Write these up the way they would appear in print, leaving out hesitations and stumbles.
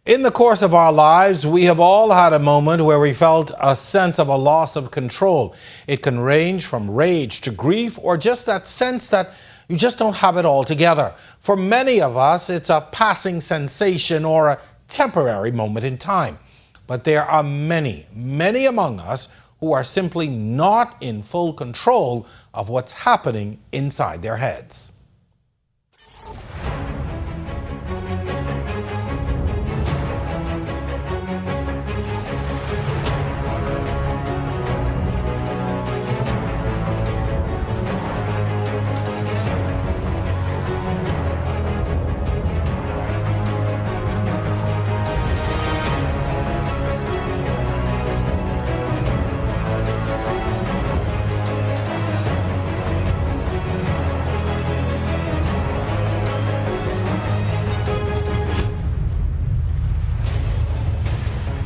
In the course of our lives, we have all had a moment where we felt a sense of a loss of control. It can range from rage to grief or just that sense that you just don't have it all together. For many of us, it's a passing sensation or a temporary moment in time. But there are many among us who are simply not in full control of what's happening inside their heads.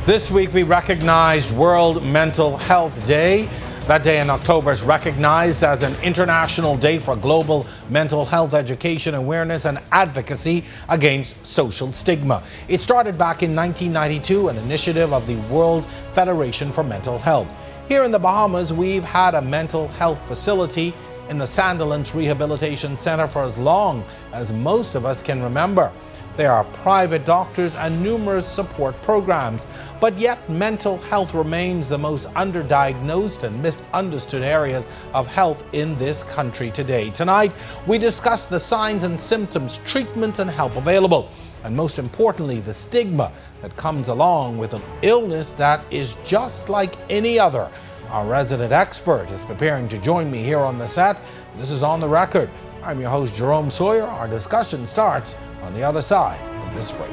This week we recognized World Mental Health Day. That day in October is recognized as an international day for global mental health education, awareness, and advocacy against social stigma. It started back in 1992, an initiative of the World Federation for Mental Health. Here in the Bahamas, we've had a mental health facility in the Sandilands Rehabilitation Center for as long as most of us can remember. There are private doctors and numerous support programs, but yet mental health remains the most underdiagnosed and misunderstood areas of health in this country today. Tonight, we discuss the signs and symptoms, treatments, and help available, and most importantly, the stigma that comes along with an illness that is just like any other. Our resident expert is preparing to join me here on the set. This is On the Record. I'm your host, Jerome Sawyer. Our discussion starts on the other side of this break.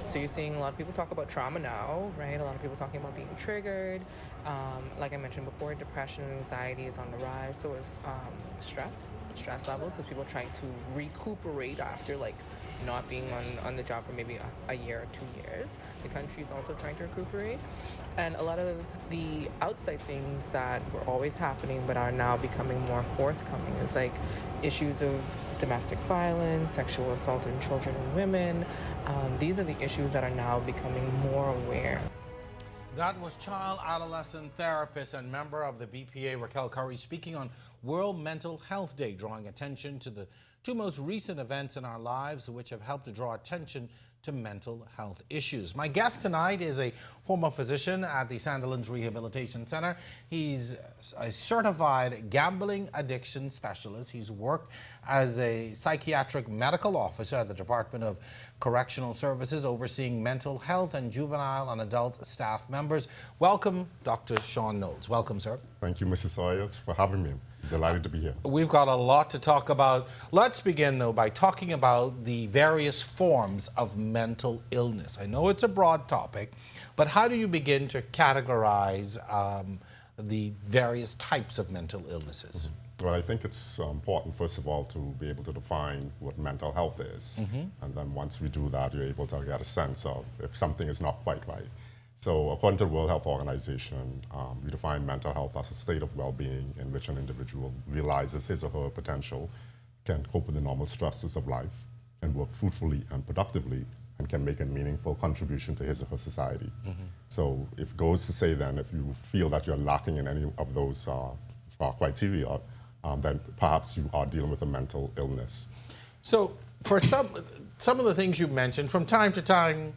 So you're seeing a lot of people talk about trauma now, right? A lot of people talking about being triggered. Like I mentioned before, depression and anxiety is on the rise. So is stress levels. So people trying to recuperate after not being on the job for maybe a year or 2 years. The country is also trying to recuperate. And a lot of the outside things that were always happening but are now becoming more forthcoming is like issues of domestic violence, sexual assault on children and women. These are the issues that are now becoming more aware. That was child adolescent therapist and member of the BPA, Raquel Curry, speaking on World Mental Health Day, drawing attention to the two most recent events in our lives which have helped to draw attention to mental health issues. My guest tonight is a former physician at the Sandilands Rehabilitation Center. He's a certified gambling addiction specialist. He's worked as a psychiatric medical officer at the Department of Correctional Services, overseeing mental health and juvenile and adult staff members. Welcome, Dr. Sean Knowles. Welcome, sir. Thank you, Mrs. Sawyer, for having me. Delighted to be here. We've got a lot to talk about. Let's begin, though, by talking about the various forms of mental illness. I know it's a broad topic, but how do you begin to categorize the various types of mental illnesses? Well, I think it's important, first of all, to be able to define what mental health is. And then once we do that, you're able to get a sense of if something is not quite right. So according to the World Health Organization, we define mental health as a state of well-being in which an individual realizes his or her potential, can cope with the normal stresses of life, and work fruitfully and productively, and can make a meaningful contribution to his or her society. So it goes to say then, if you feel that you're lacking in any of those criteria, then perhaps you are dealing with a mental illness. So for some of the things you mentioned, from time to time,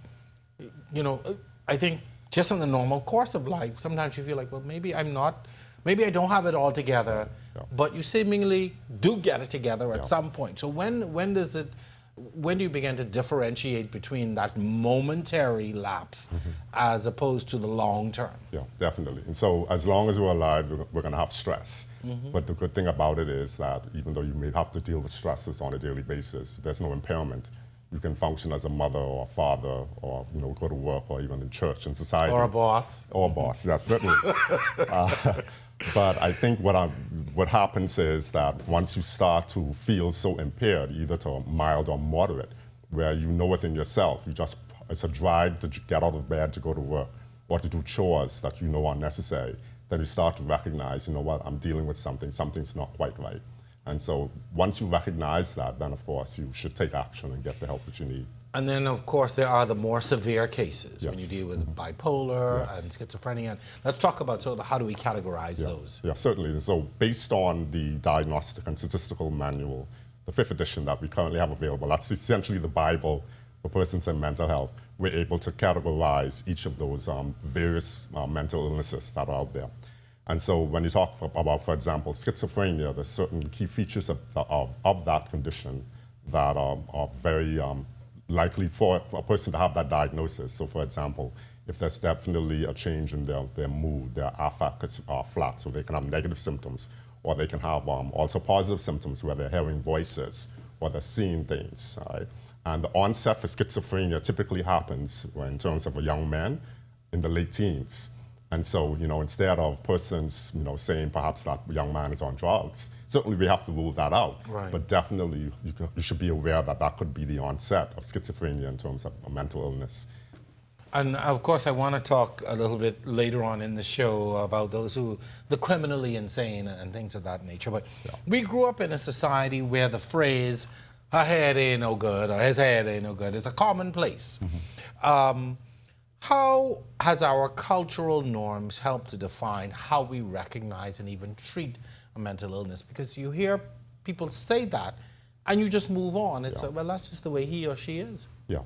I think just in the normal course of life, sometimes you feel like, well, maybe I don't have it all together, but you seemingly do get it together at some point. So when do you begin to differentiate between that momentary lapse as opposed to the long term? Yeah, definitely. And so as long as we're alive, we're going to have stress. But the good thing about it is that even though you may have to deal with stresses on a daily basis, there's no impairment. you can function as a mother or a father, or go to work, or even in church and society. Or a boss. Or a boss, that's certainly. But I think what happens is that once you start to feel so impaired, either to mild or moderate, where you know within yourself, it's a drive to get out of bed to go to work or to do chores that you know are necessary, then you start to recognize, you know what, I'm dealing with something's not quite right. And so once you recognize that, then of course you should take action and get the help that you need. And then, of course, there are the more severe cases when you Yes. deal with bipolar Yes. and schizophrenia. Let's talk about how do we categorize those? Yeah, certainly. And so based on the Diagnostic and Statistical Manual, the 5th edition that we currently have available, that's essentially the Bible for persons in mental health. We're able to categorize each of those various mental illnesses that are out there. And so when you talk about, for example, schizophrenia, there's certain key features of that condition that are very likely for a person to have that diagnosis. So for example, if there's definitely a change in their mood, their affect are flat, so they can have negative symptoms, or they can have also positive symptoms where they're hearing voices or they're seeing things. Right? And the onset for schizophrenia typically happens in terms of a young man in the late teens. And so, instead of persons, saying perhaps that young man is on drugs, certainly we have to rule that out. Right. But definitely you should be aware that could be the onset of schizophrenia in terms of a mental illness. And of course, I want to talk a little bit later on in the show about the criminally insane and things of that nature. But we grew up in a society where the phrase, her head ain't no good, or his head ain't no good, is a commonplace. How has our cultural norms helped to define how we recognize and even treat a mental illness? Because you hear people say that, and you just move on. It's well, that's just the way he or she is. Yeah.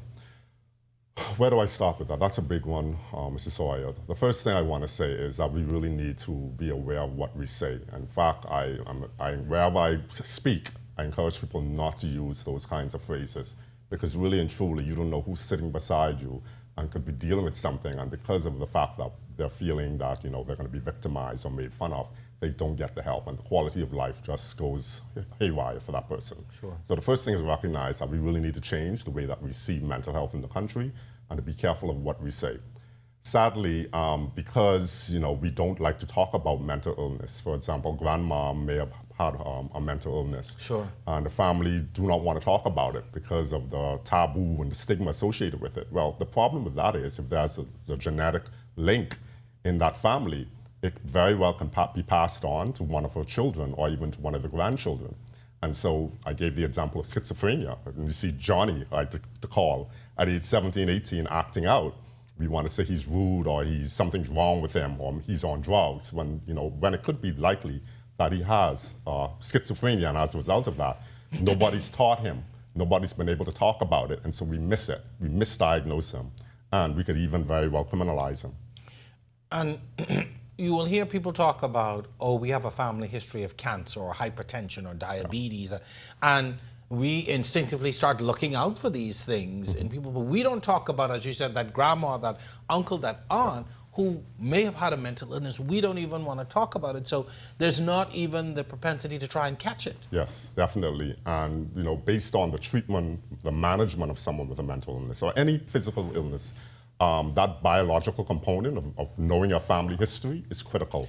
Where do I start with that? That's a big one, Mrs. Sawyer. The first thing I want to say is that we really need to be aware of what we say. In fact, wherever I speak, I encourage people not to use those kinds of phrases, because really and truly, you don't know who's sitting beside you and could be dealing with something, and because of the fact that they're feeling that they're going to be victimized or made fun of, they don't get the help, and the quality of life just goes haywire for that person. Sure. So the first thing is recognize that we really need to change the way that we see mental health in the country, and to be careful of what we say. Sadly, because we don't like to talk about mental illness. For example, grandma may have had a mental illness. Sure. And the family do not want to talk about it because of the taboo and the stigma associated with it. Well, the problem with that is if there's a genetic link in that family, it very well can be passed on to one of her children or even to one of the grandchildren. And so I gave the example of schizophrenia. When you see Johnny, like the call, at age 17, 18, acting out, we want to say he's rude or something's wrong with him or he's on drugs when it could be likely that he has schizophrenia, and as a result of that, nobody's taught him, nobody's been able to talk about it, and so we miss it. We misdiagnose him, and we could even very well criminalize him. And you will hear people talk about, we have a family history of cancer or hypertension or diabetes, and we instinctively start looking out for these things in people, but we don't talk about, as you said, that grandma, that uncle, that aunt, who may have had a mental illness. We don't even want to talk about it, so there's not even the propensity to try and catch it. Yes, definitely. And based on the treatment, the management of someone with a mental illness or any physical illness, that biological component of knowing your family history is critical.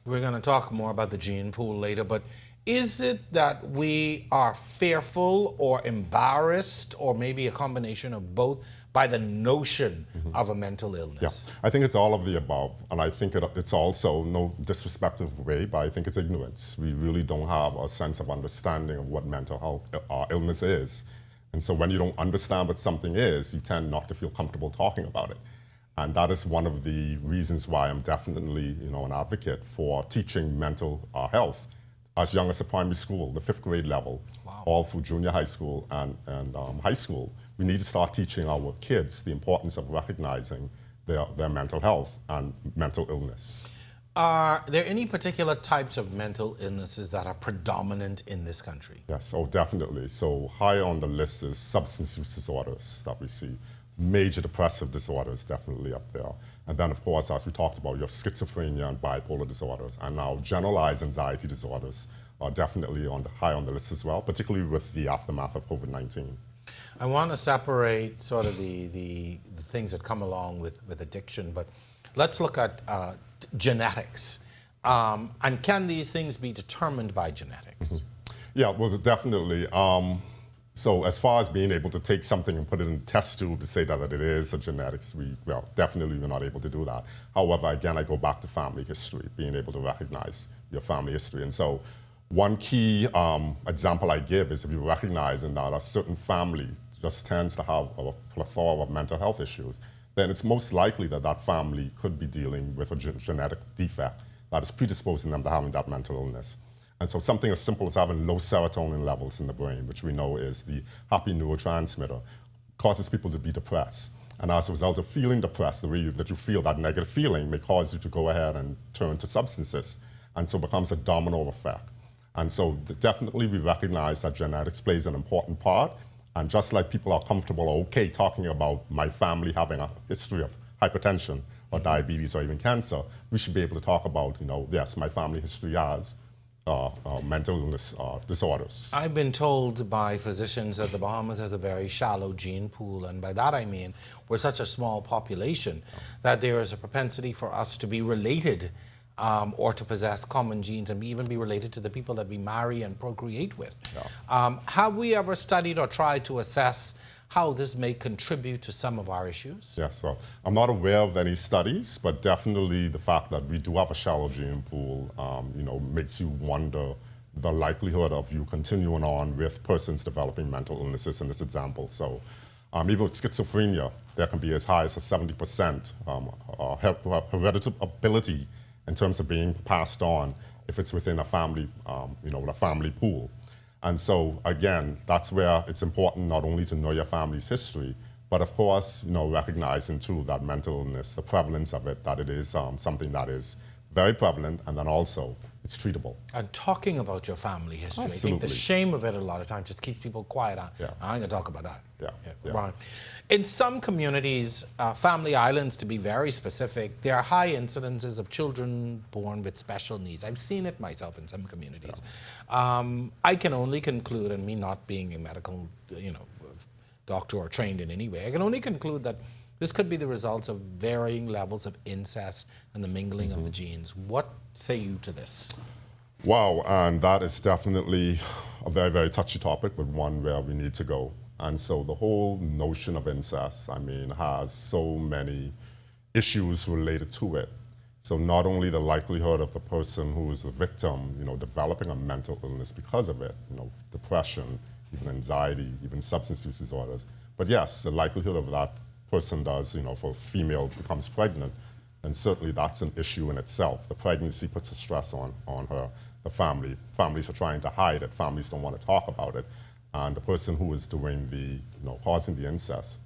We're going to talk more about the gene pool later, but is it that we are fearful or embarrassed, or maybe a combination of both, by the notion of a mental illness? Yes, I think it's all of the above, and I think it's also, no disrespectful way, but I think it's ignorance. We really don't have a sense of understanding of what mental health illness is. And so when you don't understand what something is, you tend not to feel comfortable talking about it. And that is one of the reasons why I'm definitely an advocate for teaching mental health as young as the primary school, the 5th grade level, all through junior high school and high school. We need to start teaching our kids the importance of recognizing their mental health and mental illness. Are there any particular types of mental illnesses that are predominant in this country? Yes, definitely. So high on the list is substance use disorders that we see. Major depressive disorders definitely up there. And then, of course, as we talked about, you have schizophrenia and bipolar disorders. And now generalized anxiety disorders are definitely high on the list as well, particularly with the aftermath of COVID-19. I want to separate sort of the things that come along with addiction, but let's look at genetics. And can these things be determined by genetics? Yeah, well, definitely. So as far as being able to take something and put it in a test tube to say that it is a genetics, definitely we're not able to do that. However, again, I go back to family history, being able to recognize your family history. And so one key example I give is if you recognize that a certain family just tends to have a plethora of mental health issues, then it's most likely that that family could be dealing with a genetic defect that is predisposing them to having that mental illness. And so something as simple as having low serotonin levels in the brain, which we know is the happy neurotransmitter, causes people to be depressed. And as a result of feeling depressed, the way that you feel that negative feeling may cause you to go ahead and turn to substances. And so it becomes a domino effect. And so definitely we recognize that genetics plays an important part. And just like people are comfortable or okay talking about my family having a history of hypertension or diabetes or even cancer, we should be able to talk about, yes, my family history has mental illness disorders. I've been told by physicians that the Bahamas has a very shallow gene pool, and by that I mean we're such a small population that there is a propensity for us to be related or to possess common genes and even be related to the people that we marry and procreate with. Yeah. Have we ever studied or tried to assess how this may contribute to some of our issues? Yes, so I'm not aware of any studies, but definitely the fact that we do have a shallow gene pool, makes you wonder the likelihood of you continuing on with persons developing mental illnesses in this example. So even with schizophrenia, there can be as high as a 70% hereditary ability in terms of being passed on if it's within a family, a family pool. And so, again, that's where it's important not only to know your family's history, but of course, recognizing too that mental illness, the prevalence of it, that it is something that is very prevalent, and then also it's treatable. And talking about your family history, Absolutely. I think the shame of it a lot of times just keeps people quiet. Yeah. I ain't gonna talk about that. Yeah. Right. In some communities, family islands to be very specific, there are high incidences of children born with special needs. I've seen it myself in some communities. I can only conclude, and me not being a medical, doctor or trained in any way, I can only conclude that this could be the result of varying levels of incest and the mingling of the genes. What say you to this? Wow, and that is definitely a very, very touchy topic, but one where we need to go. And so the whole notion of incest, has so many issues related to it. So not only the likelihood of the person who is the victim, developing a mental illness because of it, depression, even anxiety, even substance use disorders. But yes, the likelihood of that person does, if a female becomes pregnant, then certainly that's an issue in itself. The pregnancy puts a stress on her, the family. Families are trying to hide it. Families don't want to talk about it. And the person who is doing causing the incest,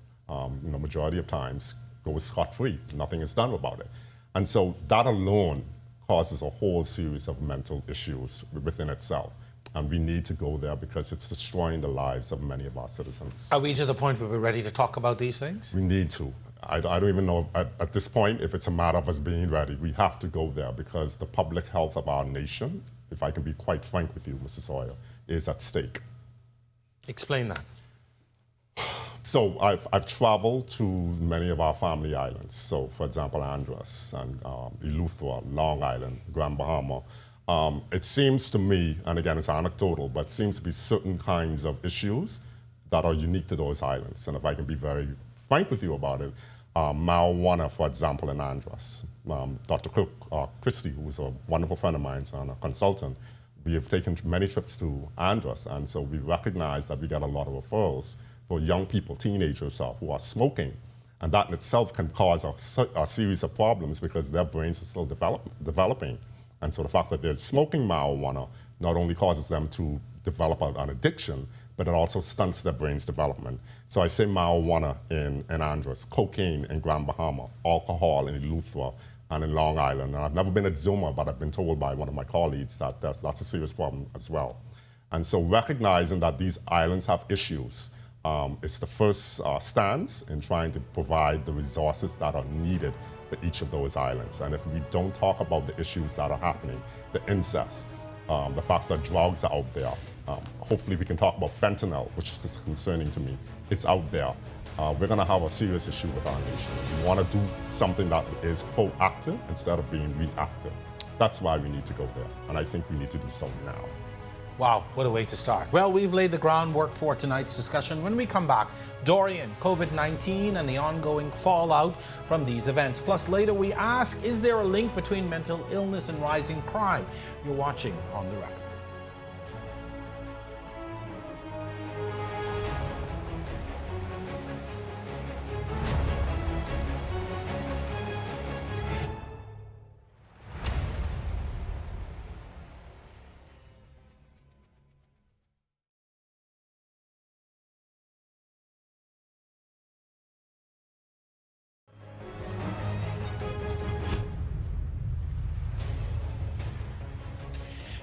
majority of times goes scot-free. Nothing is done about it. And so that alone causes a whole series of mental issues within itself. And we need to go there because it's destroying the lives of many of our citizens. Are we to the point where we're ready to talk about these things? We need to. I don't even know at this point if it's a matter of us being ready. We have to go there because the public health of our nation, if I can be quite frank with you, Mr. Sawyer, is at stake. Explain that. So I've traveled to many of our family islands. So, for example, Andros and Eleuthera, Long Island, Grand Bahama. It seems to me, and again, it's anecdotal, but it seems to be certain kinds of issues that are unique to those islands. And if I can be very frank with you about it, marijuana, for example, in Andros. Dr. Christie, who is a wonderful friend of mine and a consultant, we have taken many trips to Andros, and so we recognize that we get a lot of referrals for young people, teenagers who are smoking. And that in itself can cause a series of problems because their brains are still developing. And so the fact that they're smoking marijuana not only causes them to develop an addiction, but it also stunts their brain's development. So I say marijuana in Andros, cocaine in Grand Bahama, alcohol in Eleuthera, and in Long Island. And I've never been at Zuma, but I've been told by one of my colleagues that that's a serious problem as well. And so recognizing that these islands have issues is the first stance in trying to provide the resources that are needed for each of those islands. And if we don't talk about the issues that are happening, the incest, the fact that drugs are out there, hopefully we can talk about fentanyl, which is concerning to me. It's out there. We're going to have a serious issue with our nation. We want to do something that is proactive instead of being reactive. That's why we need to go there, and I think we need to do so now. Wow, what a way to start. Well, we've laid the groundwork for tonight's discussion. When we come back, Dorian, COVID-19, and the ongoing fallout from these events. Plus, later we ask, is there a link between mental illness and rising crime? You're watching On the Record.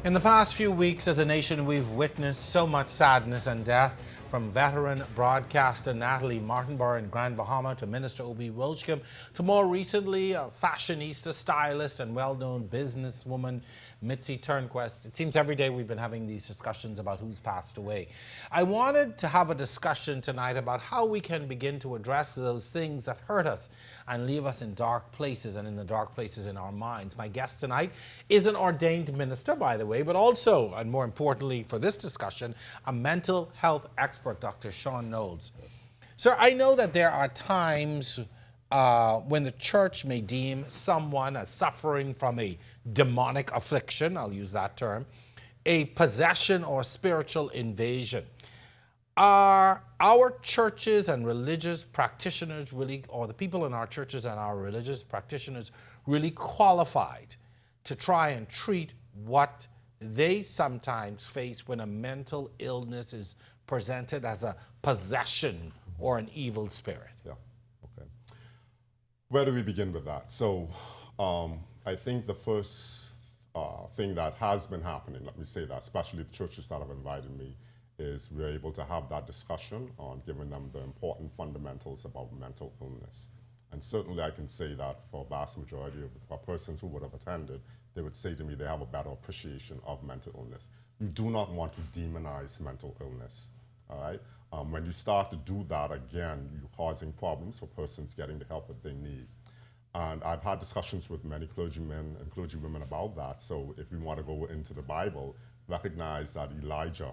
In the past few weeks, as a nation, we've witnessed so much sadness and death, from veteran broadcaster Natalie Martinborough in Grand Bahama to Minister Obie Rochcombe to more recently a fashionista, stylist and well-known businesswoman Mitzi Turnquest. It seems every day we've been having these discussions about who's passed away. I wanted to have a discussion tonight about how we can begin to address those things that hurt us and leave us in dark places and in the dark places in our minds. My guest tonight is an ordained minister, by the way, but also, and more importantly for this discussion, a mental health expert, Dr. Sean Knowles. Sir, I know that there are times when the church may deem someone as suffering from a demonic affliction, I'll use that term, a possession or spiritual invasion. Are our churches and religious practitioners really, or the people in our churches and our religious practitioners, really qualified to try and treat what they sometimes face when a mental illness is presented as a possession or an evil spirit? Yeah, okay. Where do we begin with that? So I think the first thing that has been happening, let me say that, especially the churches that have invited me, is we're able to have that discussion on giving them the important fundamentals about mental illness. And certainly I can say that for a vast majority of persons who would have attended, they would say to me they have a better appreciation of mental illness. You do not want to demonize mental illness, all right? When you start to do that, again, you're causing problems for persons getting the help that they need. And I've had discussions with many clergymen and clergywomen about that. So if we want to go into the Bible, recognize that Elijah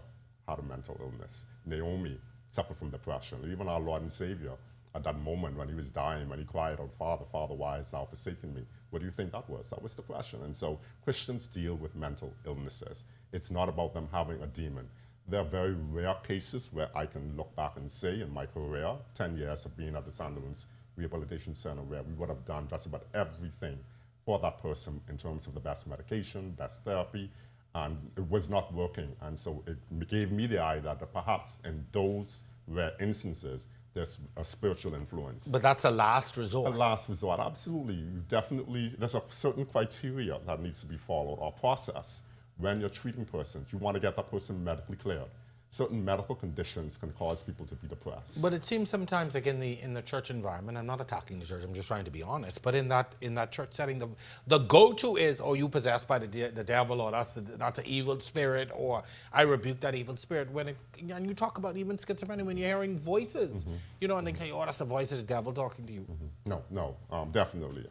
had a mental illness. Naomi suffered from depression. Even our Lord and Savior, at that moment when he was dying, when he cried out, Father, Father, why hast thou forsaken me? What do you think that was? That was depression. And so Christians deal with mental illnesses. It's not about them having a demon. There are very rare cases where I can look back and say in my career, 10 years of being at the Sandilands Rehabilitation Center, where we would have done just about everything for that person in terms of the best medication, best therapy, and it was not working. And so it gave me the idea that perhaps in those rare instances, there's a spiritual influence. But that's a last resort. A last resort, absolutely. You definitely, there's a certain criteria that needs to be followed, or process. When you're treating persons, you want to get that person medically cleared. Certain medical conditions can cause people to be depressed. But it seems sometimes, like in the church environment, I'm not attacking the church, I'm just trying to be honest, but in that church setting, the go-to is, oh, you possessed by the devil, or that's an evil spirit, or I rebuke that evil spirit. And you talk about even schizophrenia, when you're hearing voices, you know, and they say, oh, that's the voice of the devil talking to you. No, definitely.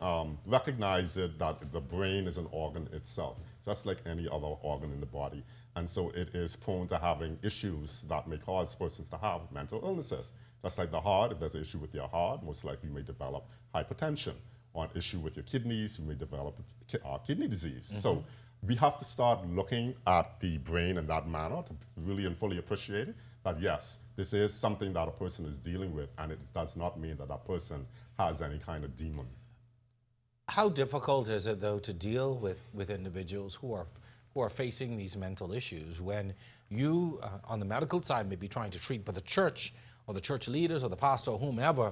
Recognize it that the brain is an organ itself, just like any other organ in the body. And so it is prone to having issues that may cause persons to have mental illnesses. Just like the heart, if there's an issue with your heart, most likely you may develop hypertension. Or an issue with your kidneys, you may develop kidney disease. So we have to start looking at the brain in that manner to really and fully appreciate it, that yes, this is something that a person is dealing with, and it does not mean that that person has any kind of demon. How difficult is it, though, to deal with individuals who are facing these mental issues when you, on the medical side, may be trying to treat, but the church or the church leaders or the pastor or whomever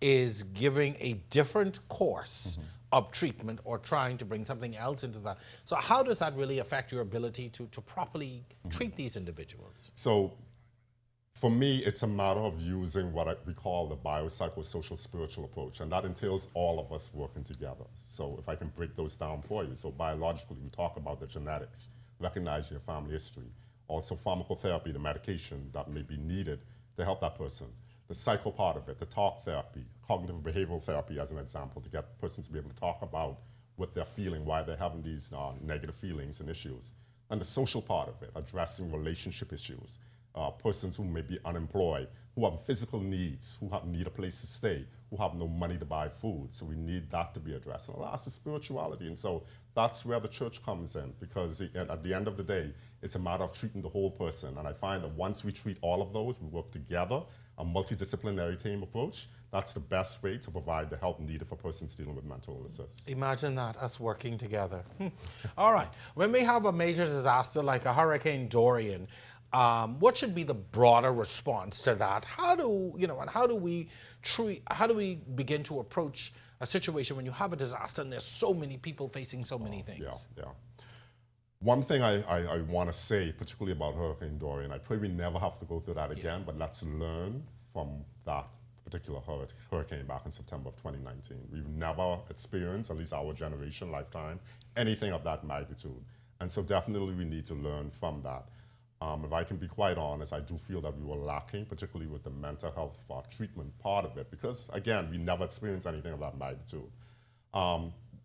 is giving a different course of treatment or trying to bring something else into that? So how does that really affect your ability to properly treat these individuals? So for me, it's a matter of using what we call the biopsychosocial spiritual approach, and that entails all of us working together. So if I can break those down for you. So biologically, we talk about the genetics, recognize your family history. Also pharmacotherapy, the medication that may be needed to help that person. The psycho part of it, the talk therapy, cognitive behavioral therapy as an example, to get persons to be able to talk about what they're feeling, why they're having these negative feelings and issues. And the social part of it, addressing relationship issues, persons who may be unemployed, who have physical needs, who need a place to stay, who have no money to buy food. So we need that to be addressed. And the last is spirituality. And so that's where the church comes in, because at the end of the day, it's a matter of treating the whole person. And I find that once we treat all of those, we work together, a multidisciplinary team approach, that's the best way to provide the help needed for persons dealing with mental illnesses. Imagine that, us working together. All right. When we have a major disaster like a Hurricane Dorian, what should be the broader response to that? How do we begin to approach a situation when you have a disaster and there's so many people facing so many things? Yeah. One thing I want to say, particularly about Hurricane Dorian, I pray we never have to go through that again, but let's learn from that particular hurricane back in September of 2019. We've never experienced, at least our generation lifetime, anything of that magnitude. And so definitely we need to learn from that. If I can be quite honest, I do feel that we were lacking, particularly with the mental health treatment part of it, because again, we never experienced anything of that magnitude.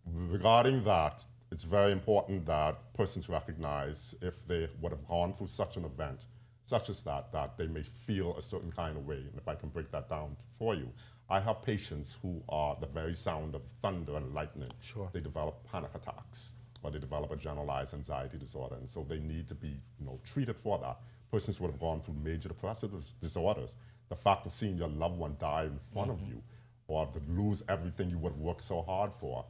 Regarding that, it's very important that persons recognize if they would have gone through such an event, such as that they may feel a certain kind of way. And if I can break that down for you, I have patients who are the very sound of thunder and lightning. Sure. They develop panic attacks, or they develop a generalized anxiety disorder, and so they need to be treated for that. Persons would have gone through major depressive disorders. The fact of seeing your loved one die in front of you, or to lose everything you would have worked so hard for.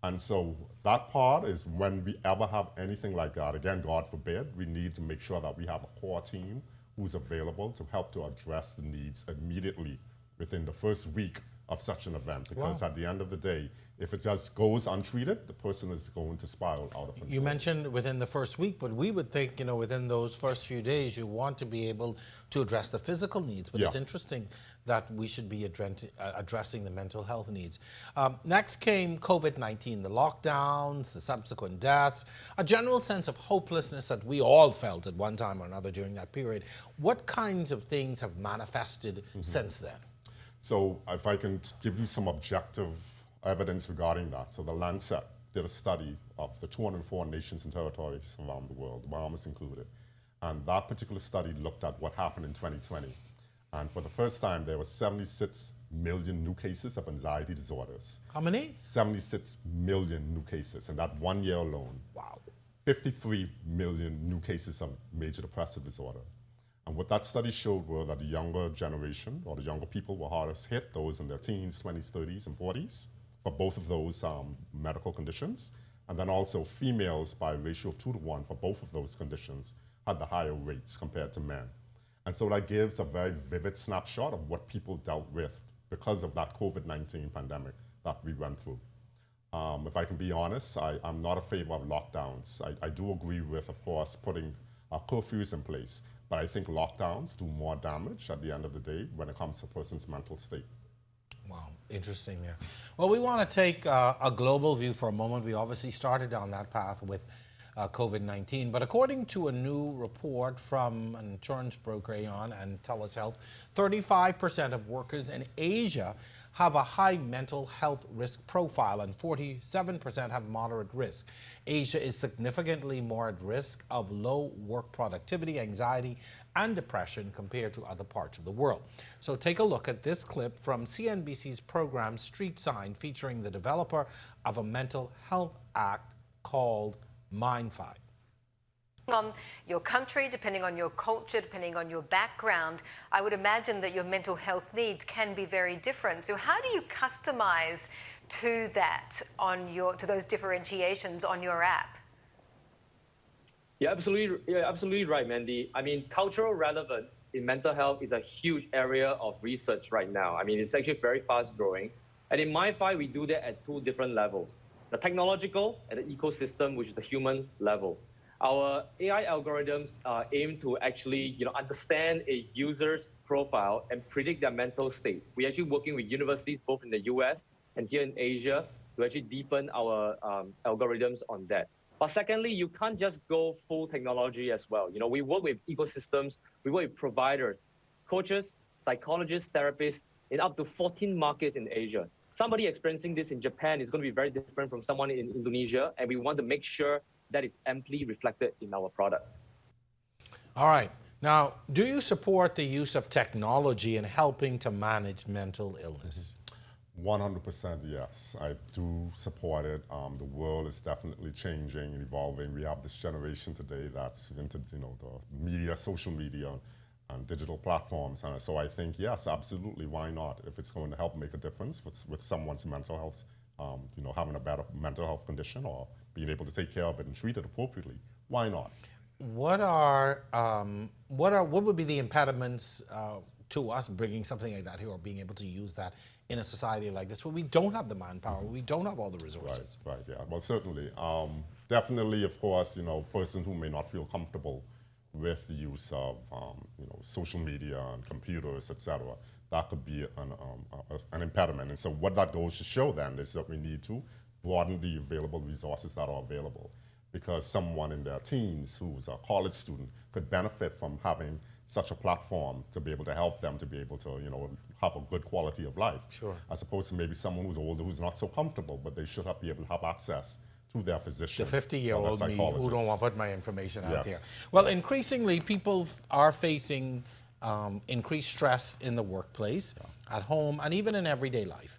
And so that part is when we ever have anything like that, again, God forbid, we need to make sure that we have a core team who's available to help to address the needs immediately within the first week of such an event. Because at the end of the day, if it just goes untreated, the person is going to spiral out of control. You mentioned within the first week, but we would think, within those first few days, you want to be able to address the physical needs. But it's interesting that we should be addressing the mental health needs. Next came COVID-19, the lockdowns, the subsequent deaths, a general sense of hopelessness that we all felt at one time or another during that period. What kinds of things have manifested since then? So if I can give you some objective evidence regarding that. So the Lancet did a study of the 204 nations and territories around the world, Bahamas included. And that particular study looked at what happened in 2020. And for the first time, there were 76 million new cases of anxiety disorders. How many? 76 million new cases in that 1 year alone. Wow. 53 million new cases of major depressive disorder. And what that study showed were that the younger generation, or the younger people, were hardest hit, those in their teens, 20s, 30s, and 40s, for both of those medical conditions. And then also females, by a ratio of 2 to 1 for both of those conditions, had the higher rates compared to men. And so that gives a very vivid snapshot of what people dealt with because of that COVID-19 pandemic that we went through. If I can be honest, I'm not a favor of lockdowns. I do agree with, of course, putting curfews in place, but I think lockdowns do more damage at the end of the day when it comes to a person's mental state. Wow, interesting there. Well, we want to take a global view for a moment. We obviously started down that path with COVID-19, but according to a new report from an insurance broker, Aon, and TELUS Health, 35% of workers in Asia have a high mental health risk profile and 47% have moderate risk. Asia is significantly more at risk of low work productivity, anxiety, and depression compared to other parts of the world. So take a look at this clip from CNBC's program Street Sign, featuring the developer of a mental health app called MindFi. On your country, depending on your culture, depending on your background, I would imagine that your mental health needs can be very different. So how do you customize to that to those differentiations on your app? Yeah, absolutely right, Mandy. I mean, cultural relevance in mental health is a huge area of research right now. I mean, it's actually very fast growing. And in MindFi, we do that at 2 different levels. The technological and the ecosystem, which is the human level. Our AI algorithms aim to actually understand a user's profile and predict their mental states. We're actually working with universities both in the US and here in Asia to actually deepen our algorithms on that. But secondly, you can't just go full technology as well. You know, we work with ecosystems, we work with providers, coaches, psychologists, therapists in up to 14 markets in Asia. Somebody experiencing this in Japan is going to be very different from someone in Indonesia, and we want to make sure that is amply reflected in our product. All right. Now, do you support the use of technology in helping to manage mental illness? 100% yes. I do support it. The world is definitely changing and evolving. We have this generation today that's into the media, social media, and digital platforms. And so I think yes, absolutely. Why not? If it's going to help make a difference with someone's mental health, having a better mental health condition or being able to take care of it and treat it appropriately, why not? What would be the impediments to us bringing something like that here or being able to use that in a society like this where we don't have the manpower, we don't have all the resources? Right, yeah. Well, certainly. Definitely, of course, persons who may not feel comfortable with the use of, social media and computers, etc., that could be an impediment. And so what that goes to show then is that we need to broaden the available resources that are available, because someone in their teens who's a college student could benefit from having such a platform to be able to help them to be able to, have a good quality of life. Sure. As opposed to maybe someone who's older who's not so comfortable, but they should be able to have access to their physician. The 50-year-old me who don't want to put my information out there. Yes. Well, increasingly, people are facing increased stress in the workplace, at home, and even in everyday life.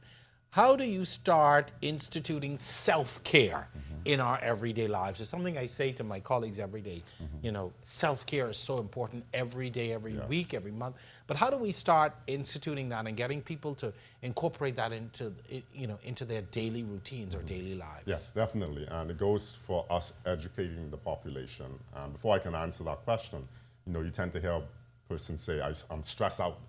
How do you start instituting self-care in our everyday lives? It's something I say to my colleagues every day. Self-care is so important every day, every week, every month. But how do we start instituting that and getting people to incorporate that into their daily routines or daily lives? Yes, definitely. And it goes for us educating the population. And before I can answer that question, you tend to hear a person say, I'm stressed out.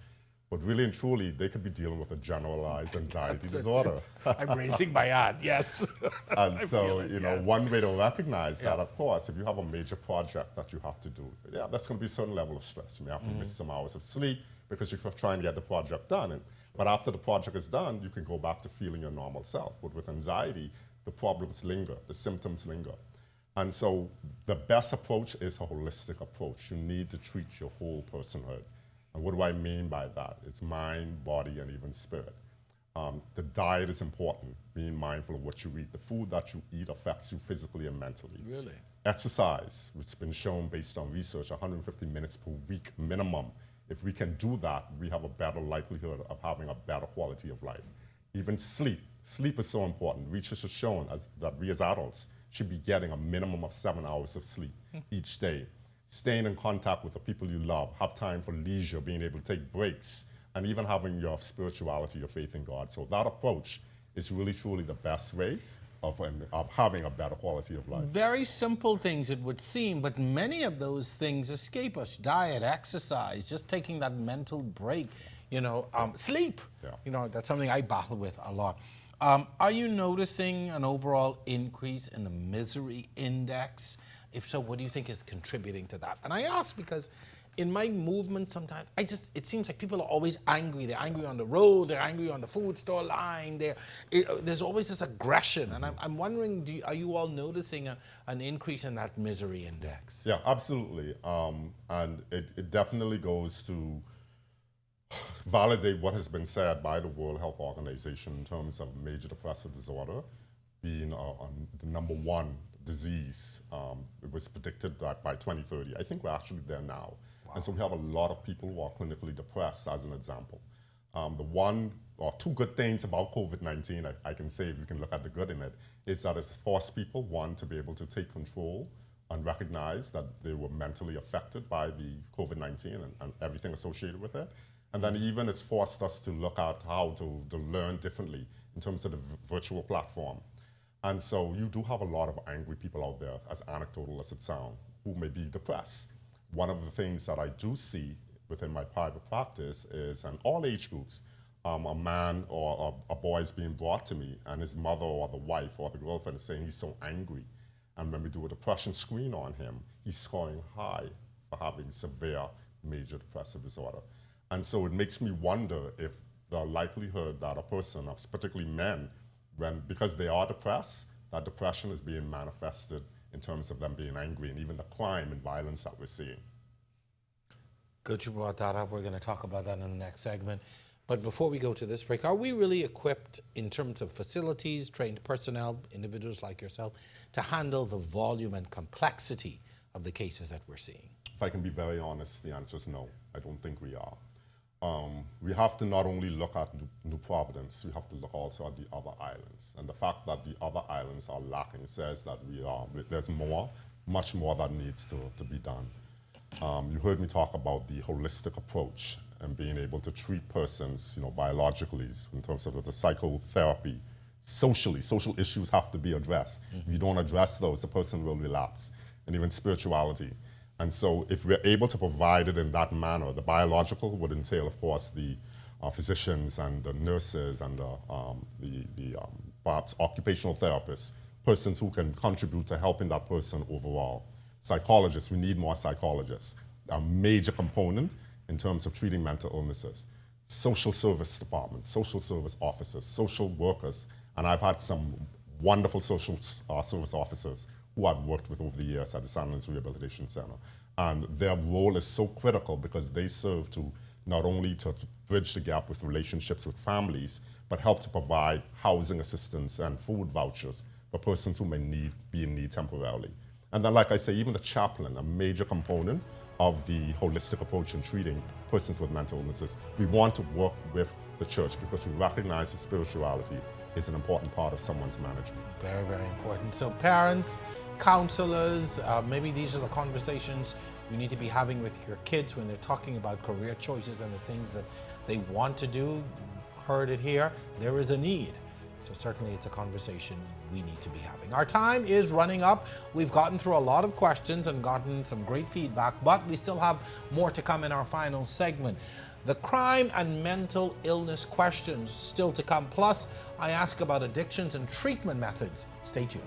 But really and truly, they could be dealing with a generalized anxiety disorder. I'm raising my hand, yes. And so, one way to recognize that, of course, if you have a major project that you have to do, that's going to be a certain level of stress. You may have to miss some hours of sleep because you're trying to get the project done. But after the project is done, you can go back to feeling your normal self. But with anxiety, the problems linger, the symptoms linger. And so the best approach is a holistic approach. You need to treat your whole personhood. And what do I mean by that? It's mind, body, and even spirit. The diet is important, being mindful of what you eat. The food that you eat affects you physically and mentally. Really? Exercise, which has been shown based on research, 150 minutes per week minimum. If we can do that, we have a better likelihood of having a better quality of life. Even sleep. Sleep is so important. Research has shown that we as adults should be getting a minimum of 7 hours of sleep each day. Staying in contact with the people you love, have time for leisure, being able to take breaks, and even having your spirituality, your faith in God. So that approach is really, truly the best way of having a better quality of life. Very simple things, it would seem, but many of those things escape us. Diet, exercise, just taking that mental break, sleep. Yeah. That's something I battle with a lot. Are you noticing an overall increase in the misery index? If so, what do you think is contributing to that? And I ask because in my movement sometimes, it seems like people are always angry. They're angry on the road, they're angry on the food store line. There's always this aggression. And I'm wondering, are you all noticing an increase in that misery index? Yeah, absolutely. And it definitely goes to validate what has been said by the World Health Organization in terms of major depressive disorder being the number one disease. It was predicted that by 2030. I think we're actually there now. Wow. And so we have a lot of people who are clinically depressed, as an example. The one or two good things about COVID-19, I can say, if you can look at the good in it, is that it's forced people, one, to be able to take control and recognize that they were mentally affected by the COVID-19 and everything associated with it. And then even it's forced us to look at how to learn differently in terms of the virtual platform. And so you do have a lot of angry people out there, as anecdotal as it sounds, who may be depressed. One of the things that I do see within my private practice is, in all age groups, a man or a boy is being brought to me, and his mother or the wife or the girlfriend is saying he's so angry. And when we do a depression screen on him, he's scoring high for having severe major depressive disorder. And so it makes me wonder if the likelihood that a person, particularly men, because they are depressed, that depression is being manifested in terms of them being angry and even the crime and violence that we're seeing. Good you brought that up. We're going to talk about that in the next segment. But before we go to this break, are we really equipped in terms of facilities, trained personnel, individuals like yourself, to handle the volume and complexity of the cases that we're seeing? If I can be very honest, the answer is no. I don't think we are. We have to not only look at New Providence, we have to look also at the other islands. And the fact that the other islands are lacking says that there's more, much more that needs to be done. You heard me talk about the holistic approach and being able to treat persons, biologically, in terms of the psychotherapy. Socially, social issues have to be addressed. If you don't address those, the person will relapse. And even spirituality. And so if we're able to provide it in that manner, the biological would entail, of course, the physicians and the nurses and the perhaps occupational therapists, persons who can contribute to helping that person overall. Psychologists, we need more psychologists, a major component in terms of treating mental illnesses. Social service departments, social service officers, social workers, and I've had some wonderful social service officers who I've worked with over the years at the Sandlands Rehabilitation Center. And their role is so critical because they serve to not only to bridge the gap with relationships with families, but help to provide housing assistance and food vouchers for persons who may be in need temporarily. And then, like I say, even the chaplain, a major component of the holistic approach in treating persons with mental illnesses. We want to work with the church because we recognize that spirituality is an important part of someone's management. Very, very important. So parents, counselors, maybe these are the conversations you need to be having with your kids when they're talking about career choices and the things that they want to do. Heard it here. There is a need. So certainly it's a conversation we need to be having. Our time is running up. We've gotten through a lot of questions and gotten some great feedback, but we still have more to come in our final segment. The crime and mental illness questions still to come. Plus, I ask about addictions and treatment methods. Stay tuned.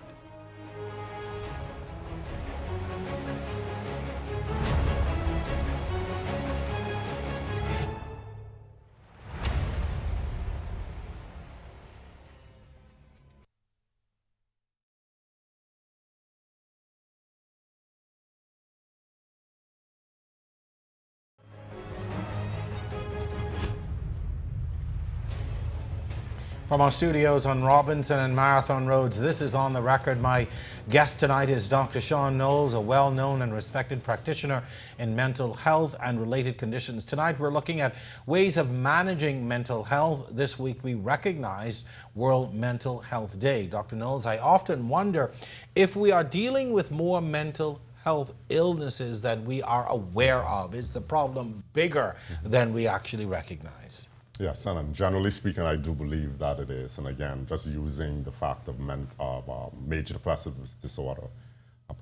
From our studios on Robinson and Marathon Roads, this is On the Record. My guest tonight is Dr. Sean Knowles, a well-known and respected practitioner in mental health and related conditions. Tonight we're looking at ways of managing mental health. This week we recognized World Mental Health Day. Dr. Knowles, I often wonder if we are dealing with more mental health illnesses than we are aware of. Is the problem bigger than we actually recognize? Yes, and generally speaking, I do believe that it is. And again, just using the fact of major depressive disorder,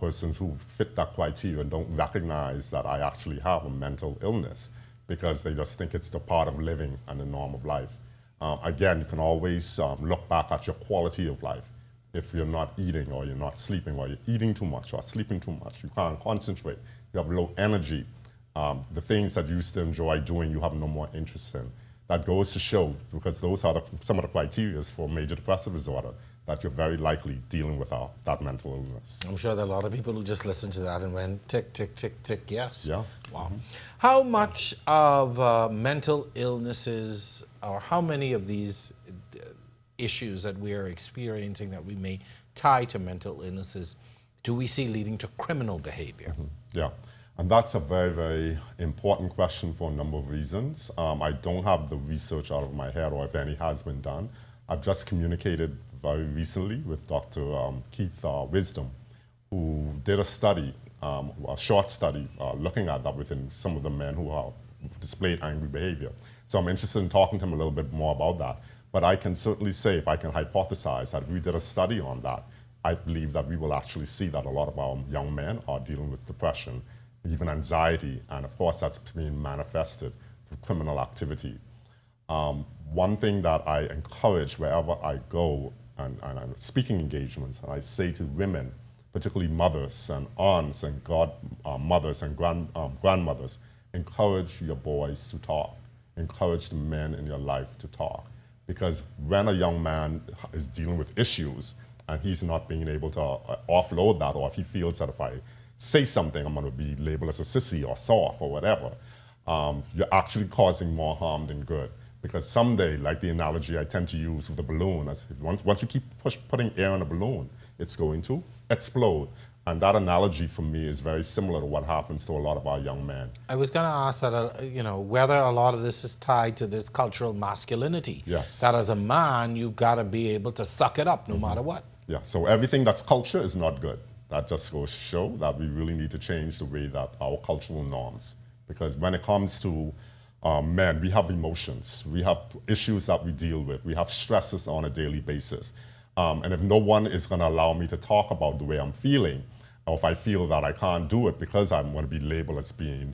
persons who fit that criteria and don't recognize that I actually have a mental illness because they just think it's the part of living and the norm of life. Again, you can always look back at your quality of life. If you're not eating or you're not sleeping or you're eating too much or sleeping too much, you can't concentrate, you have low energy, the things that you used to enjoy doing, you have no more interest in. That goes to show, because those are some of the criteria for major depressive disorder, that you're very likely dealing with that mental illness. I'm sure there are a lot of people who just listened to that and went tick, tick, tick, tick, yes. Yeah. Wow. How much of mental illnesses, or how many of these issues that we are experiencing that we may tie to mental illnesses do we see leading to criminal behavior? Yeah. And that's a very, very important question for a number of reasons. I don't have the research out of my head, or if any has been done. I've just communicated very recently with Dr. Keith Wisdom, who did a study, a short study, looking at that within some of the men who have displayed angry behavior. So I'm interested in talking to him a little bit more about that. But I can certainly say, if I can hypothesize that if we did a study on that, I believe that we will actually see that a lot of our young men are dealing with depression, even anxiety, and of course that's being manifested through criminal activity. One thing that I encourage wherever I go and speaking engagements, and I say to women, particularly mothers and aunts and godmothers and grandmothers, encourage your boys to talk. Encourage the men in your life to talk. Because when a young man is dealing with issues, and he's not being able to offload that, or if he feels that if I say something, I'm going to be labeled as a sissy or soft or whatever, you're actually causing more harm than good. Because someday, like the analogy I tend to use with the balloon, as if once you keep putting air in a balloon, it's going to explode. And that analogy for me is very similar to what happens to a lot of our young men. I was going to ask that, whether a lot of this is tied to this cultural masculinity. Yes. That as a man, you've got to be able to suck it up no matter what. Yeah, so everything that's culture is not good. That just goes to show that we really need to change the way that our cultural norms. Because when it comes to men, we have emotions. We have issues that we deal with. We have stresses on a daily basis. And if no one is going to allow me to talk about the way I'm feeling, or if I feel that I can't do it because I'm going to be labeled as being,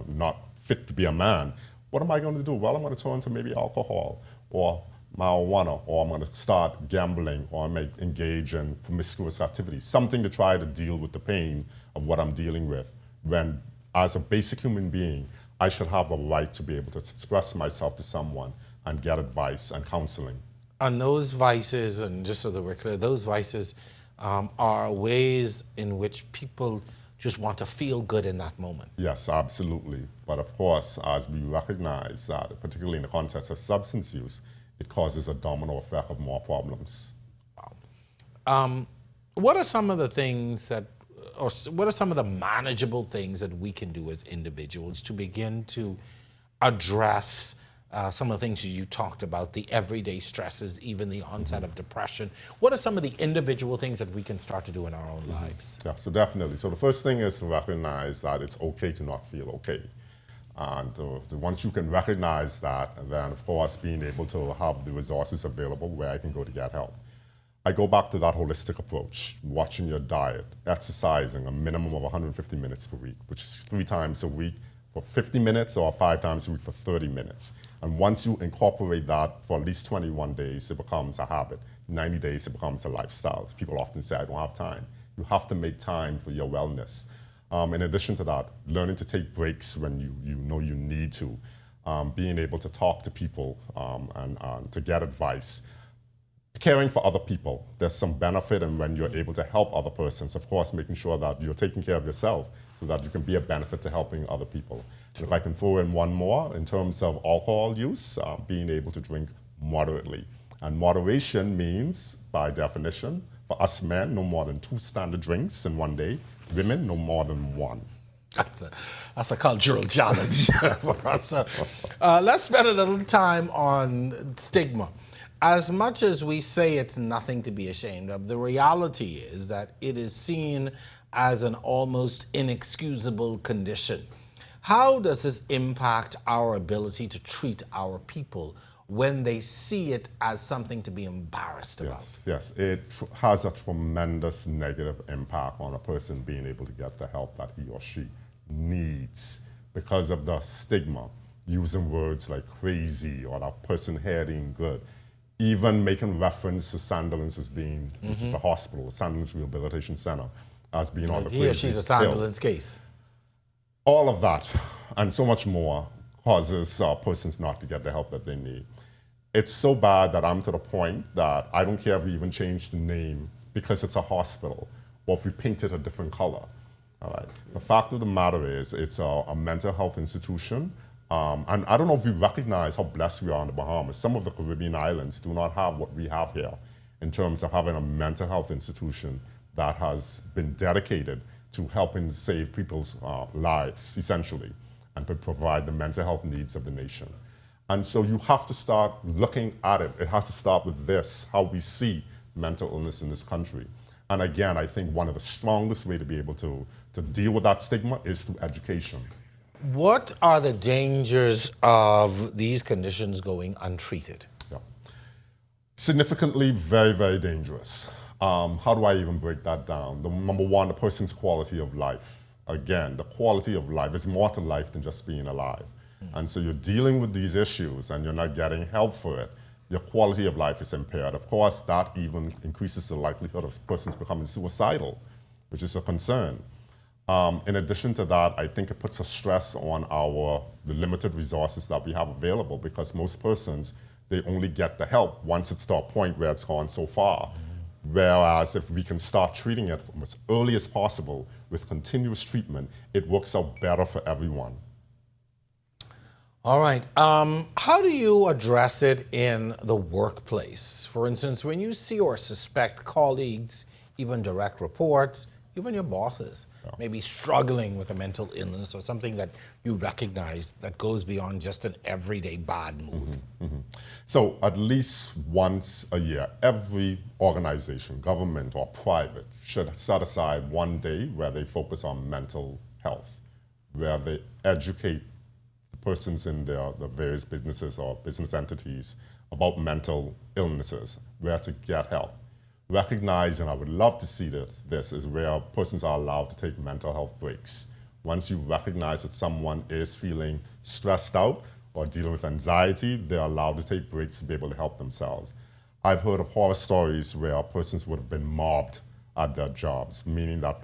not fit to be a man, what am I going to do? Well, I'm going to turn to maybe alcohol or marijuana, or I'm going to start gambling, or I may engage in promiscuous activities, something to try to deal with the pain of what I'm dealing with. When, as a basic human being, I should have a right to be able to express myself to someone and get advice and counseling. And those vices, and just so that we're clear, those vices are ways in which people just want to feel good in that moment. Yes, absolutely. But of course, as we recognize that, particularly in the context of substance use, it causes a domino effect of more problems. What are some of the things or what are some of the manageable things that we can do as individuals to begin to address some of the things you talked about, the everyday stresses, even the onset of depression? What are some of the individual things that we can start to do in our own lives? Yeah, so definitely. So the first thing is to recognize that it's okay to not feel okay. And once you can recognize that, then of course being able to have the resources available where I can go to get help. I go back to that holistic approach, watching your diet, exercising a minimum of 150 minutes per week, which is 3 times a week for 50 minutes or 5 times a week for 30 minutes. And once you incorporate that for at least 21 days, it becomes a habit. 90 days, it becomes a lifestyle. People often say, I don't have time. You have to make time for your wellness. In addition to that, learning to take breaks when you know you need to, being able to talk to people and to get advice. Caring for other people, there's some benefit in when you're able to help other persons. Of course, making sure that you're taking care of yourself so that you can be a benefit to helping other people. And if I can throw in one more, in terms of alcohol use, being able to drink moderately. And moderation means, by definition, for us men, no more than 2 standard drinks in one day. Women, no more than 1. That's a cultural challenge for us. Let's spend a little time on stigma. As much as we say it's nothing to be ashamed of, the reality is that it is seen as an almost inexcusable condition. How does this impact our ability to treat our people when they see it as something to be embarrassed about? Yes, it has a tremendous negative impact on a person being able to get the help that he or she needs because of the stigma, using words like crazy or that person heading good. Even making reference to Sandilands as being, which is the hospital, the Sandilands Rehabilitation Center, as being on the He or she's a Sandilands case. All of that and so much more causes persons not to get the help that they need. It's so bad that I'm to the point that I don't care if we even change the name because it's a hospital or if we paint it a different color. All right. The fact of the matter is it's a mental health institution. And I don't know if we recognize how blessed we are in the Bahamas. Some of the Caribbean islands do not have what we have here in terms of having a mental health institution that has been dedicated to helping save people's lives, essentially, and to provide the mental health needs of the nation. And so you have to start looking at it. It has to start with this, how we see mental illness in this country. And again, I think one of the strongest ways to be able to deal with that stigma is through education. What are the dangers of these conditions going untreated? Yeah. Significantly very, very dangerous. How do I even break that down? Number one, the person's quality of life. Again, the quality of life is more to life than just being alive. And so you're dealing with these issues and you're not getting help for it. Your quality of life is impaired. Of course, that even increases the likelihood of persons becoming suicidal, which is a concern. In addition to that, I think it puts a stress on the limited resources that we have available because most persons, they only get the help once it's to a point where it's gone so far Whereas if we can start treating it from as early as possible with continuous treatment, it works out better for everyone. All right. How do you address it in the workplace? For instance, when you see or suspect colleagues, even direct reports, even your bosses, maybe struggling with a mental illness or something that you recognize that goes beyond just an everyday bad mood. So at least once a year, every organization, government or private, should set aside one day where they focus on mental health, where they educate the persons in the various businesses or business entities about mental illnesses, where to get help. Recognize, and I would love to see this is where persons are allowed to take mental health breaks. Once you recognize that someone is feeling stressed out or dealing with anxiety, they're allowed to take breaks to be able to help themselves. I've heard of horror stories where persons would have been mobbed at their jobs, meaning that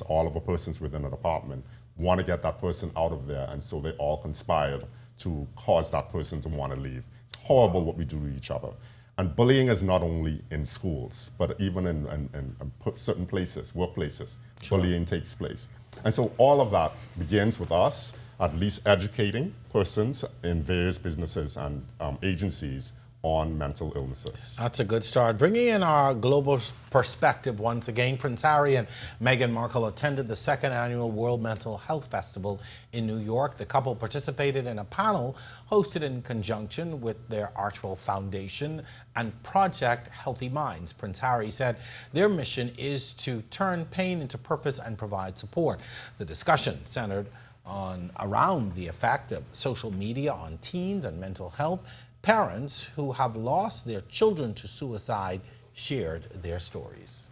all of the persons within a department want to get that person out of there, and so they all conspired to cause that person to want to leave. It's horrible what we do to each other. And bullying is not only in schools, but even in certain places, workplaces, bullying takes place. And so all of that begins with us at least educating persons in various businesses and agencies on mental illnesses. That's a good start. Bringing in our global perspective once again, Prince Harry and Meghan Markle attended the second annual World Mental Health Festival in New York. The couple participated in a panel hosted in conjunction with their Archwell Foundation and Project Healthy Minds. Prince Harry said their mission is to turn pain into purpose and provide support. The discussion centered around the effect of social media on teens and mental health. Parents who have lost their children to suicide shared their stories.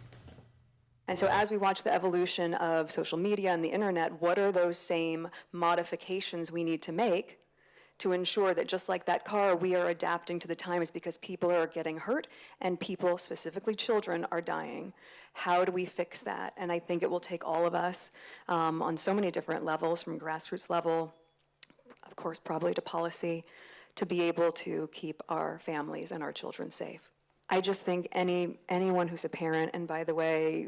And so as we watch the evolution of social media and the internet, what are those same modifications we need to make to ensure that just like that car, we are adapting to the times, because people are getting hurt and people, specifically children, are dying. How do we fix that? And I think it will take all of us on so many different levels, from grassroots level, of course, probably to policy, to be able to keep our families and our children safe. I just think anyone who's a parent, and by the way,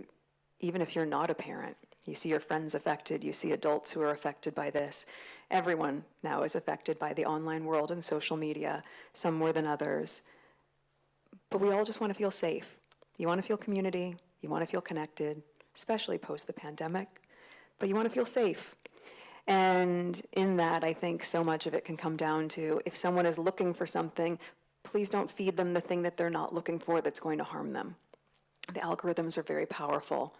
even if you're not a parent, you see your friends affected, you see adults who are affected by this. Everyone now is affected by the online world and social media, some more than others. But we all just want to feel safe. You want to feel community, you want to feel connected, especially post the pandemic, but you want to feel safe. And in that, I think so much of it can come down to, if someone is looking for something, please don't feed them the thing that they're not looking for that's going to harm them. The algorithms are very powerful,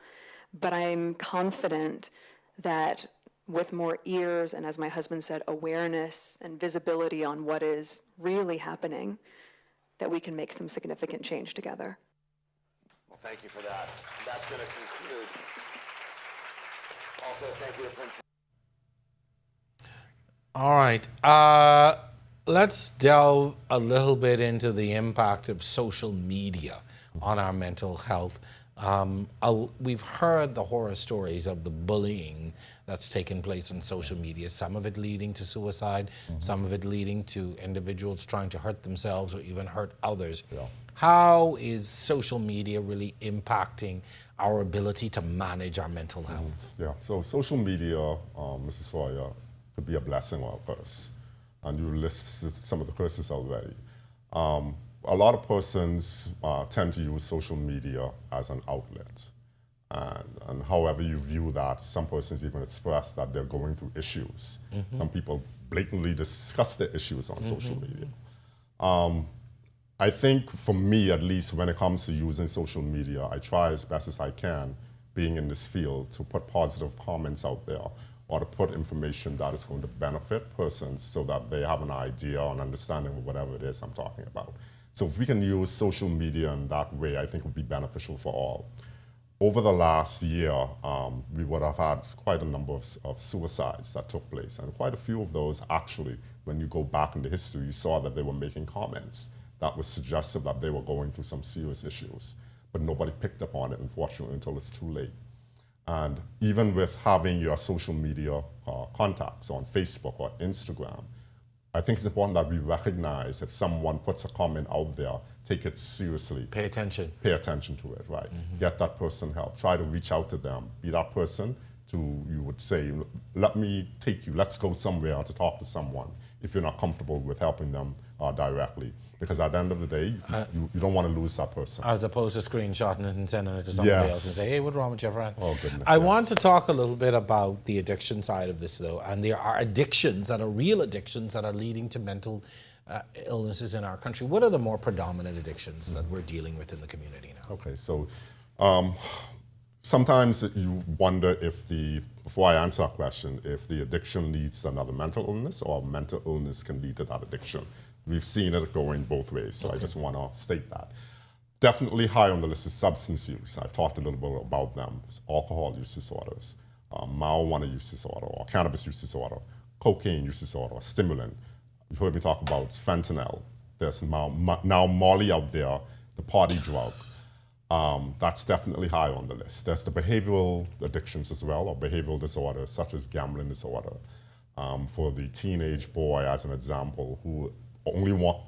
but I'm confident that with more ears and, as my husband said, awareness and visibility on what is really happening, that we can make some significant change together. Well, thank you for that. That's going to conclude. Also, thank you to Prince. All right. Let's delve a little bit into the impact of social media on our mental health. We've heard the horror stories of the bullying that's taken place on social media, some of it leading to suicide, some of it leading to individuals trying to hurt themselves or even hurt others. Yeah. How is social media really impacting our ability to manage our mental health? Yeah, so social media, Mrs. Sawyer, could be a blessing or a curse. And you listed some of the curses already. A lot of persons tend to use social media as an outlet. And however you view that, some persons even express that they're going through issues. Some people blatantly discuss their issues on social media. I think for me, at least, when it comes to using social media, I try as best as I can, being in this field, to put positive comments out there, or to put information that is going to benefit persons so that they have an idea or an understanding of whatever it is I'm talking about. So if we can use social media in that way, I think it would be beneficial for all. Over the last year, we would have had quite a number of suicides that took place, and quite a few of those actually, when you go back into history, you saw that they were making comments that was suggestive that they were going through some serious issues, but nobody picked up on it, unfortunately, until it's too late. And even with having your social media contacts on Facebook or Instagram, I think it's important that we recognize if someone puts a comment out there, take it seriously. Pay attention. Pay attention to it, right? Get that person help. Try to reach out to them. Be that person to, you would say, let me take you, let's go somewhere to talk to someone if you're not comfortable with helping them directly. Because at the end of the day, you don't want to lose that person. As opposed to screenshotting it and sending it to somebody Yes. else and say, hey, what's wrong with your friend? Oh, goodness, I yes. want to talk a little bit about the addiction side of this, though. And there are addictions that are real addictions that are leading to mental illnesses in our country. What are the more predominant addictions that we're dealing with in the community now? Okay, so sometimes you wonder if before I answer that question, if the addiction leads to another mental illness or mental illness can lead to that addiction. We've seen it going both ways, so I just want to state that. Definitely high on the list is substance use. I've talked a little bit about them. It's alcohol use disorders, marijuana use disorder, or cannabis use disorder, cocaine use disorder, stimulant. You've heard me talk about fentanyl. There's now Molly out there, the party drug. That's definitely high on the list. There's the behavioral addictions as well, or behavioral disorders, such as gambling disorder. For the teenage boy, as an example, who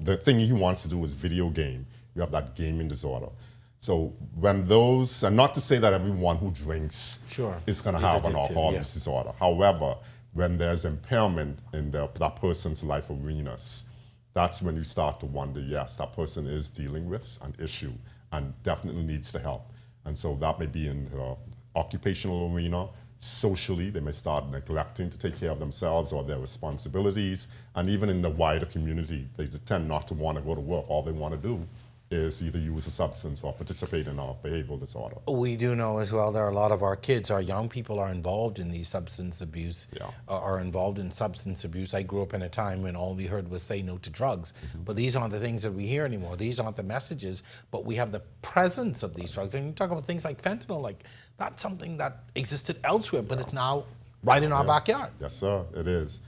the thing he wants to do is video game. You have that gaming disorder. So when those, and not to say that everyone who drinks is going to have an alcohol use disorder. However, when there's impairment in that person's life arenas, that's when you start to wonder, yes, that person is dealing with an issue and definitely needs the help. And so that may be in the occupational arena. Socially, they may start neglecting to take care of themselves or their responsibilities. And even in the wider community, they tend not to want to go to work. All they want to do is either use a substance or participate in a behavioral disorder. We do know as well there are a lot of our kids, our young people are involved in these substance abuse, are involved in substance abuse. I grew up in a time when all we heard was say no to drugs. But these aren't the things that we hear anymore. These aren't the messages, but we have the presence of these drugs. And you talk about things like fentanyl, like that's something that existed elsewhere, but it's now right in our backyard. Yes, sir, it is.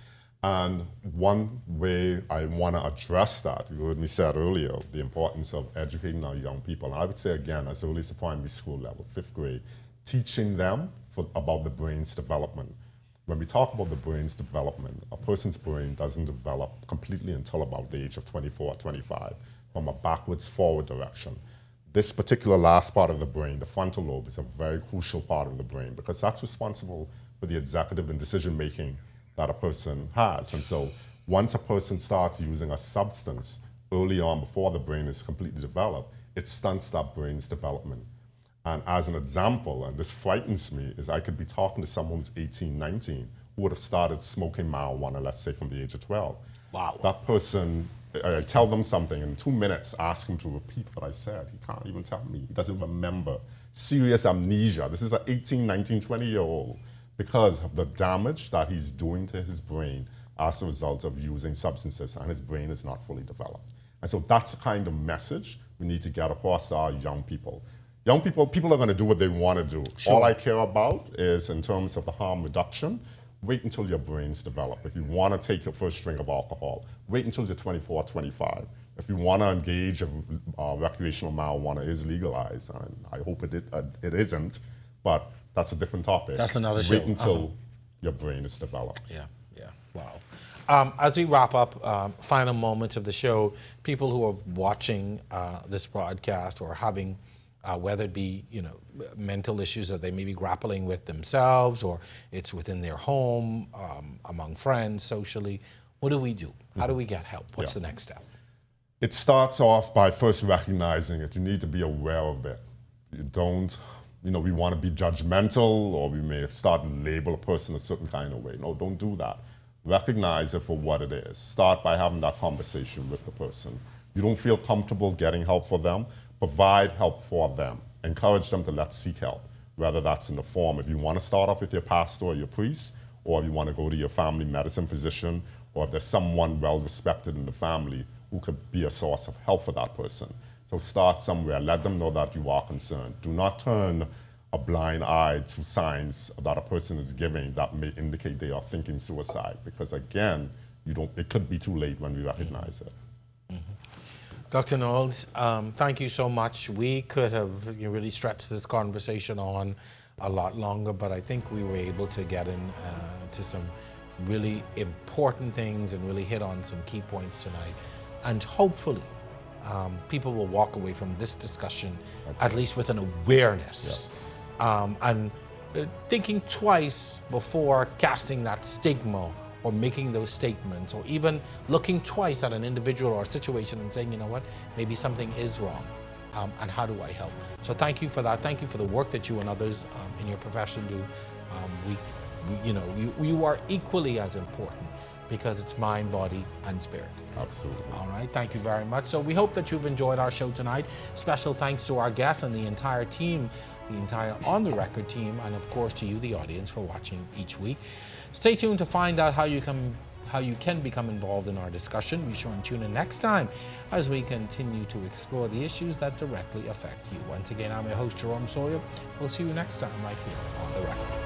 And one way I want to address that, you heard me said earlier, the importance of educating our young people. And I would say again, as early as the primary school level, 5th grade, teaching them about the brain's development. When we talk about the brain's development, a person's brain doesn't develop completely until about the age of 24 or 25, from a backwards forward direction. This particular last part of the brain, the frontal lobe, is a very crucial part of the brain because that's responsible for the executive and decision making that a person has. And so once a person starts using a substance early on before the brain is completely developed, it stunts that brain's development. And as an example, and this frightens me, is I could be talking to someone who's 18, 19, who would have started smoking marijuana, let's say from the age of 12. Wow. That person, I tell them something, in 2 minutes, ask him to repeat what I said. He can't even tell me. He doesn't remember. Serious amnesia. This is an 18, 19, 20-year-old. Because of the damage that he's doing to his brain as a result of using substances, and his brain is not fully developed. And so that's the kind of message we need to get across to our young people. Young people are going to do what they want to do. Sure. All I care about is, in terms of the harm reduction, wait until your brain's developed. If you want to take your first drink of alcohol, wait until you're 24 or 25. If you want to engage, recreational marijuana is legalized, and I hope it isn't, but that's a different topic. That's another show. Wait until your brain is developed. Yeah. Wow. As we wrap up, final moments of the show, people who are watching this broadcast or having, whether it be mental issues that they may be grappling with themselves, or it's within their home, among friends, socially, what do we do? How do we get help? What's the next step? It starts off by first recognizing it. You need to be aware of it. You don't. We want to be judgmental, or we may start to label a person a certain kind of way. No, don't do that. Recognize it for what it is. Start by having that conversation with the person. You don't feel comfortable getting help for them, provide help for them. Encourage them to let's seek help, whether that's in the form, if you want to start off with your pastor or your priest, or if you want to go to your family medicine physician, or if there's someone well-respected in the family who could be a source of help for that person. So start somewhere. Let them know that you are concerned. Do not turn a blind eye to signs that a person is giving that may indicate they are thinking suicide. Because again, it could be too late when we recognize it. Dr. Knowles, thank you so much. We could have really stretched this conversation on a lot longer, but I think we were able to get into some really important things and really hit on some key points tonight. And hopefully, people will walk away from this discussion at least with an awareness and thinking twice before casting that stigma or making those statements, or even looking twice at an individual or a situation and saying, you know what, maybe something is wrong, and how do I help? So thank you for that. Thank you for the work that you and others in your profession do. You are equally as important, because it's mind, body, and spirit. Absolutely. All right, thank you very much. So we hope that you've enjoyed our show tonight. Special thanks to our guests and the entire team, the entire On The Record team, and of course to you, the audience, for watching each week. Stay tuned to find out how you can become involved in our discussion. Be sure and tune in next time as we continue to explore the issues that directly affect you. Once again, I'm your host, Jerome Sawyer. We'll see you next time right here on The Record.